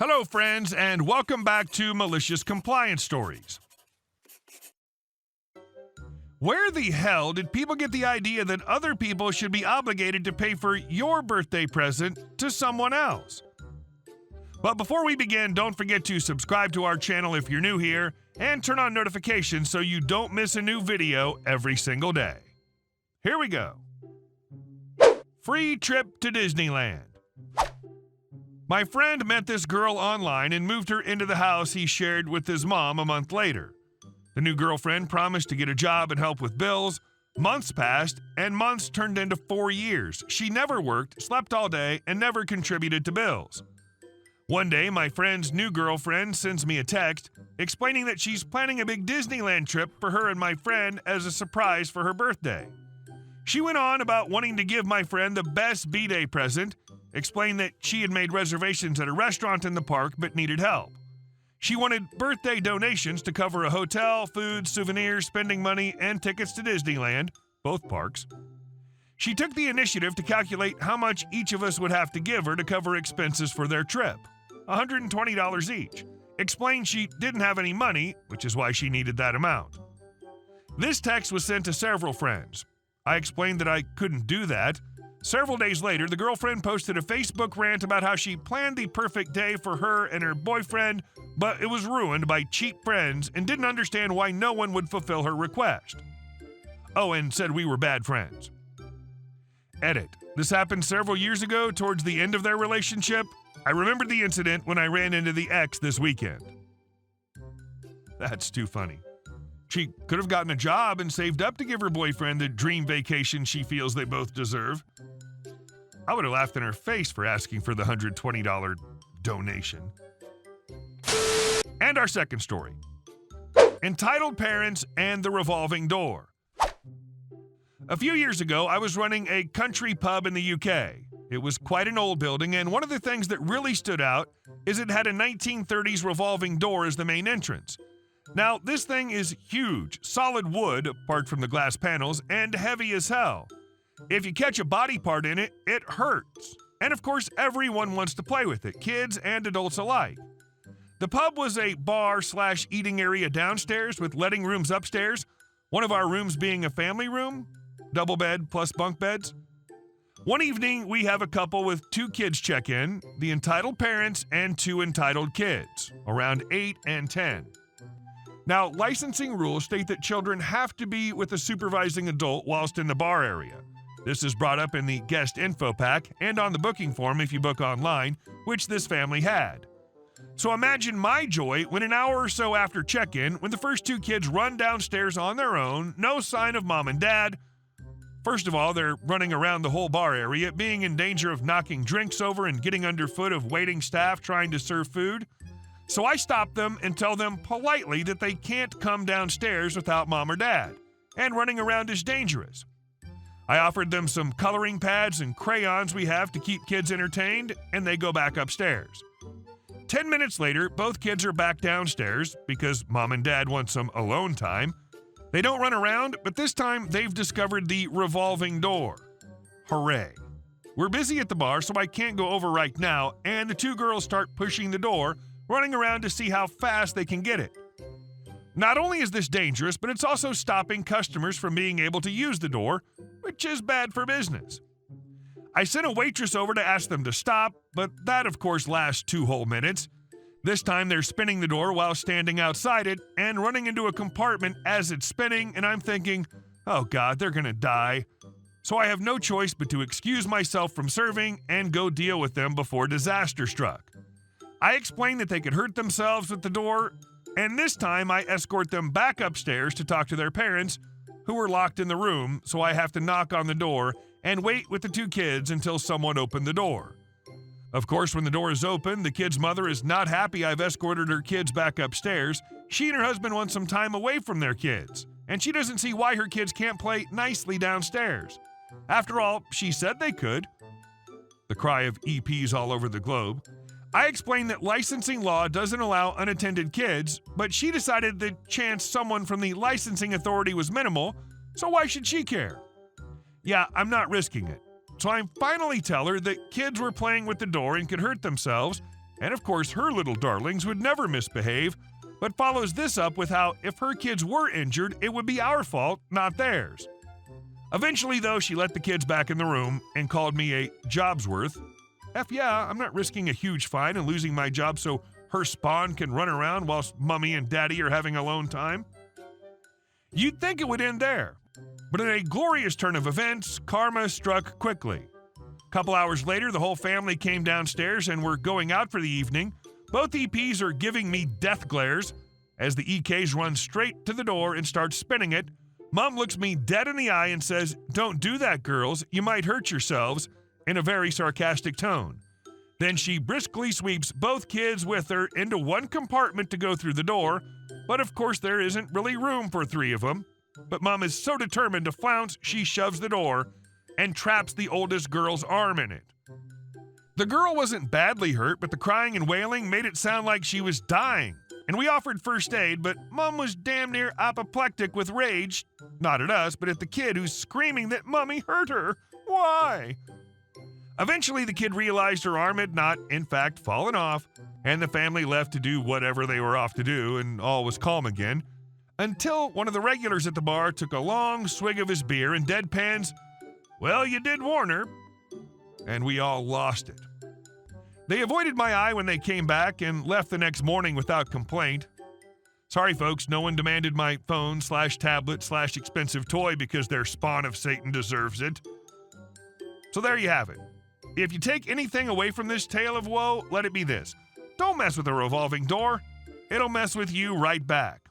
Hello, friends, and welcome back to Malicious Compliance Stories. Where the hell did people get the idea that other people should be obligated to pay for your birthday present to someone else? But before we begin, don't forget to subscribe to our channel if you're new here and turn on notifications so you don't miss a new video every single day. Here we go. Free trip to Disneyland. My friend met this girl online and moved her into the house he shared with his mom a month later. The new girlfriend promised to get a job and help with bills. Months passed, and months turned into 4 years. She never worked, slept all day, and never contributed to bills. One day, my friend's new girlfriend sends me a text explaining that she's planning a big Disneyland trip for her and my friend as a surprise for her birthday. She went on about wanting to give my friend the best B-Day present, explained that she had made reservations at a restaurant in the park but needed help. She wanted birthday donations to cover a hotel, food, souvenirs, spending money, and tickets to Disneyland, both parks. She took the initiative to calculate how much each of us would have to give her to cover expenses for their trip, $120 each, explained she didn't have any money, which is why she needed that amount. This text was sent to several friends. I explained that I couldn't do that. Several days later, the girlfriend posted a Facebook rant about how she planned the perfect day for her and her boyfriend, but it was ruined by cheap friends and didn't understand why no one would fulfill her request. Oh, and said we were bad friends. Edit. This happened several years ago towards the end of their relationship. I remembered the incident when I ran into the ex this weekend. That's too funny. She could have gotten a job and saved up to give her boyfriend the dream vacation she feels they both deserve. I would have laughed in her face for asking for the $120 donation. And our second story. Entitled Parents and the Revolving Door. A few years ago, I was running a country pub in the UK. It was quite an old building, and one of the things that really stood out is it had a 1930s revolving door as the main entrance. Now, this thing is huge, solid wood, apart from the glass panels, and heavy as hell. If you catch a body part in it, it hurts. And of course, everyone wants to play with it, kids and adults alike. The pub was a bar/eating area downstairs with letting rooms upstairs, one of our rooms being a family room, double bed plus bunk beds. One evening, we have a couple with 2 kids check in, the entitled parents and 2 entitled kids, around 8 and 10. Now, licensing rules state that children have to be with a supervising adult whilst in the bar area. This is brought up in the guest info pack and on the booking form if you book online, which this family had. So imagine my joy when an hour or so after check-in, when the first 2 kids run downstairs on their own, no sign of mom and dad. First of all, they're running around the whole bar area, being in danger of knocking drinks over and getting underfoot of waiting staff trying to serve food. So I stop them and tell them politely that they can't come downstairs without mom or dad, and running around is dangerous. I offered them some coloring pads and crayons we have to keep kids entertained, and they go back upstairs. 10 minutes later, both kids are back downstairs because mom and dad want some alone time. They don't run around, but this time they've discovered the revolving door. Hooray. We're busy at the bar, so I can't go over right now, and the 2 girls start pushing the door, running around to see how fast they can get it. Not only is this dangerous, but it's also stopping customers from being able to use the door, which is bad for business. I sent a waitress over to ask them to stop, but that of course lasts 2 whole minutes. This time they're spinning the door while standing outside it and running into a compartment as it's spinning, and I'm thinking, oh God, they're gonna die. So I have no choice but to excuse myself from serving and go deal with them before disaster struck. I explained that they could hurt themselves with the door, and this time I escort them back upstairs to talk to their parents, who were locked in the room, so I have to knock on the door and wait with the 2 kids until someone opened the door. Of course, when the door is open, the kid's mother is not happy I've escorted her kids back upstairs. She and her husband want some time away from their kids, and she doesn't see why her kids can't play nicely downstairs. After all, she said they could. The cry of EPs all over the globe. I explained that licensing law doesn't allow unattended kids, but she decided the chance someone from the licensing authority was minimal, so why should she care? Yeah, I'm not risking it. So I finally tell her that kids were playing with the door and could hurt themselves, And of course, her little darlings would never misbehave, but follows this up with how if her kids were injured, it would be our fault, not theirs. Eventually, though, she let the kids back in the room and called me a job's worth. Yeah, I'm not risking a huge fine and losing my job so her spawn can run around whilst mommy and daddy are having alone time. You'd think it would end there, but in a glorious turn of events, karma struck quickly. A couple hours later, the whole family came downstairs and were going out for the evening. Both EPs are giving me death glares as the EKs run straight to the door and start spinning it. Mom looks me dead in the eye and says, "Don't do that, girls. You might hurt yourselves," in a very sarcastic tone. Then she briskly sweeps both kids with her into one compartment to go through the door, but of course there isn't really room for 3 of them. But Mom is so determined to flounce, she shoves the door and traps the oldest girl's arm in it. The girl wasn't badly hurt, but the crying and wailing made it sound like she was dying. And we offered first aid, but Mom was damn near apoplectic with rage. Not at us, but at the kid who's screaming that Mommy hurt her. Why? Eventually, the kid realized her arm had not, in fact, fallen off, and the family left to do whatever they were off to do, and all was calm again, until one of the regulars at the bar took a long swig of his beer and deadpans, "Well, you did warn her," and we all lost it. They avoided my eye when they came back and left the next morning without complaint. Sorry, folks, no one demanded my phone/tablet/expensive toy because their spawn of Satan deserves it. So there you have it. If you take anything away from this tale of woe, let it be this. Don't mess with a revolving door. It'll mess with you right back.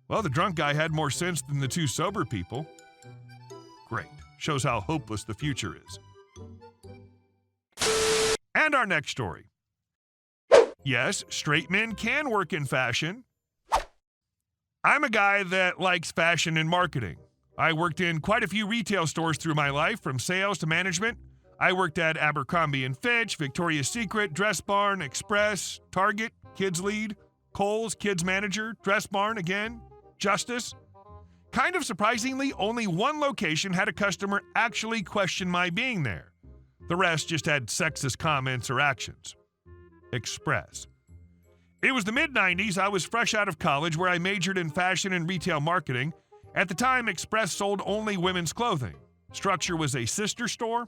Well, the drunk guy had more sense than the 2 sober people. Great. Shows how hopeless the future is. And our next story. Yes, straight men can work in fashion. I'm a guy that likes fashion and marketing. I worked in quite a few retail stores through my life, from sales to management. I worked at Abercrombie & Fitch, Victoria's Secret, Dress Barn, Express, Target, Kids Lead, Kohl's, Kids Manager, Dress Barn again, Justice. Kind of surprisingly, only one location had a customer actually question my being there. The rest just had sexist comments or actions. Express. It was the mid-90s. I was fresh out of college where I majored in fashion and retail marketing. At the time, Express sold only women's clothing. Structure was a sister store.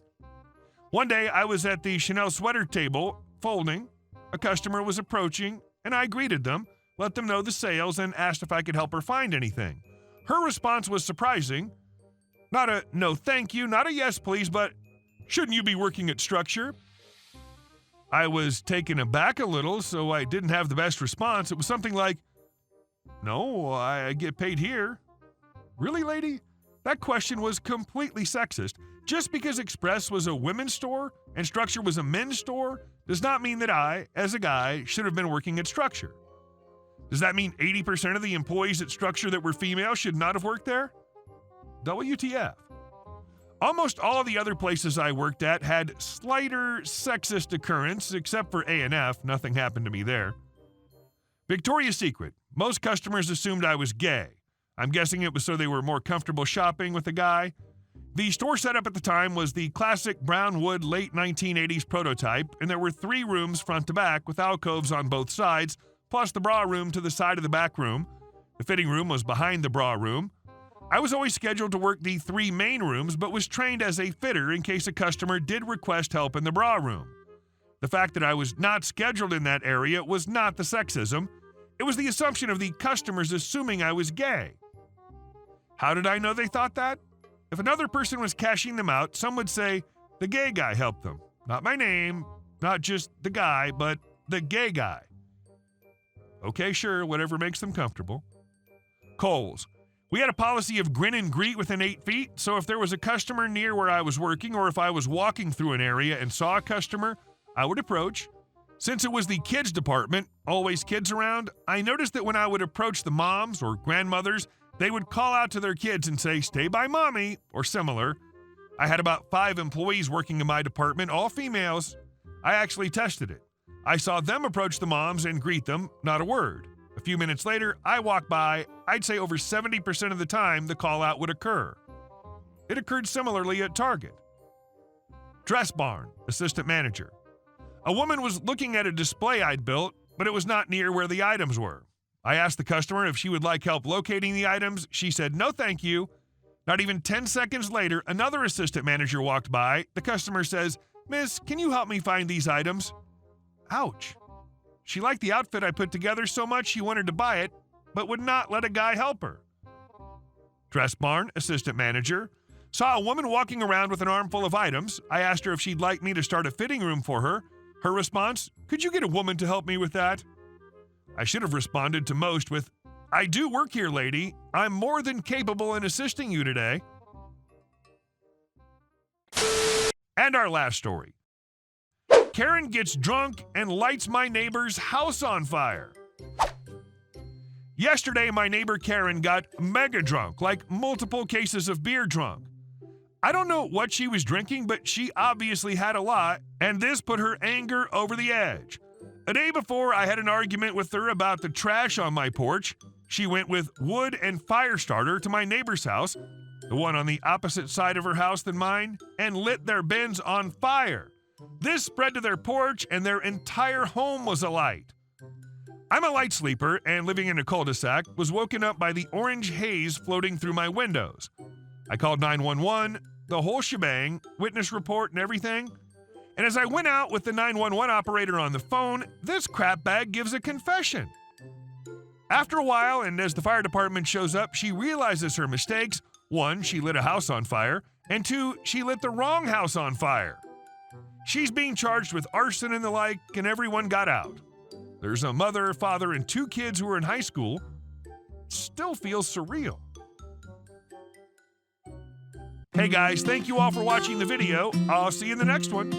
One day, I was at the Chanel sweater table, folding. A customer was approaching, and I greeted them, let them know the sales, and asked if I could help her find anything. Her response was surprising. Not a no thank you, not a yes please, but shouldn't you be working at Structure? I was taken aback a little, so I didn't have the best response. It was something like, "No, I get paid here." Really, lady? That question was completely sexist. Just because Express was a women's store and Structure was a men's store does not mean that I, as a guy, should have been working at Structure. Does that mean 80% of the employees at Structure that were female should not have worked there? WTF. Almost all the other places I worked at had slighter sexist occurrence, except for A&F. Nothing happened to me there. Victoria's Secret. Most customers assumed I was gay. I'm guessing it was so they were more comfortable shopping with a guy. The store setup at the time was the classic brown wood late 1980s prototype, and there were 3 rooms front to back with alcoves on both sides, plus the bra room to the side of the back room. The fitting room was behind the bra room. I was always scheduled to work the 3 main rooms, but was trained as a fitter in case a customer did request help in the bra room. The fact that I was not scheduled in that area was not the sexism. It was the assumption of the customers assuming I was gay. How did I know they thought that? If another person was cashing them out, some would say, "The gay guy helped them." Not my name, not just the guy, but the gay guy. Okay, sure, whatever makes them comfortable. Kohl's. We had a policy of grin and greet within 8 feet, so if there was a customer near where I was working, or if I was walking through an area and saw a customer, I would approach. Since it was the kids department, always kids around, I noticed that when I would approach the moms or grandmothers, they would call out to their kids and say, "Stay by mommy," or similar. I had about 5 employees working in my department, all females. I actually tested it. I saw them approach the moms and greet them, not a word. A few minutes later, I walked by. I'd say over 70% of the time the call out would occur. It occurred similarly at Target. Dress Barn, assistant manager. A woman was looking at a display I'd built, but it was not near where the items were. I asked the customer if she would like help locating the items. She said, "No, thank you." Not even 10 seconds later, another assistant manager walked by. The customer says, "Miss, can you help me find these items?" Ouch. She liked the outfit I put together so much she wanted to buy it, but would not let a guy help her. Dress Barn, assistant manager, saw a woman walking around with an armful of items. I asked her if she'd like me to start a fitting room for her. Her response, "Could you get a woman to help me with that?" I should have responded to most with, "I do work here, lady. I'm more than capable in assisting you today." And our last story. Karen gets drunk and lights my neighbor's house on fire. Yesterday, my neighbor Karen got mega drunk, like multiple cases of beer drunk. I don't know what she was drinking, but she obviously had a lot, and this put her anger over the edge. A day before, I had an argument with her about the trash on my porch. She went with wood and fire starter to my neighbor's house, the one on the opposite side of her house than mine, and lit their bins on fire. This spread to their porch, and their entire home was alight. I'm a light sleeper, and living in a cul-de-sac, was woken up by the orange haze floating through my windows. I called 911, the whole shebang, witness report and everything. And as I went out with the 911 operator on the phone, this crapbag gives a confession. After a while, and as the fire department shows up, she realizes her mistakes. 1, she lit a house on fire, and 2, she lit the wrong house on fire. She's being charged with arson and the like, and everyone got out. There's a mother, father, and 2 kids who are in high school. Still feels surreal. Hey guys, thank you all for watching the video. I'll see you in the next one.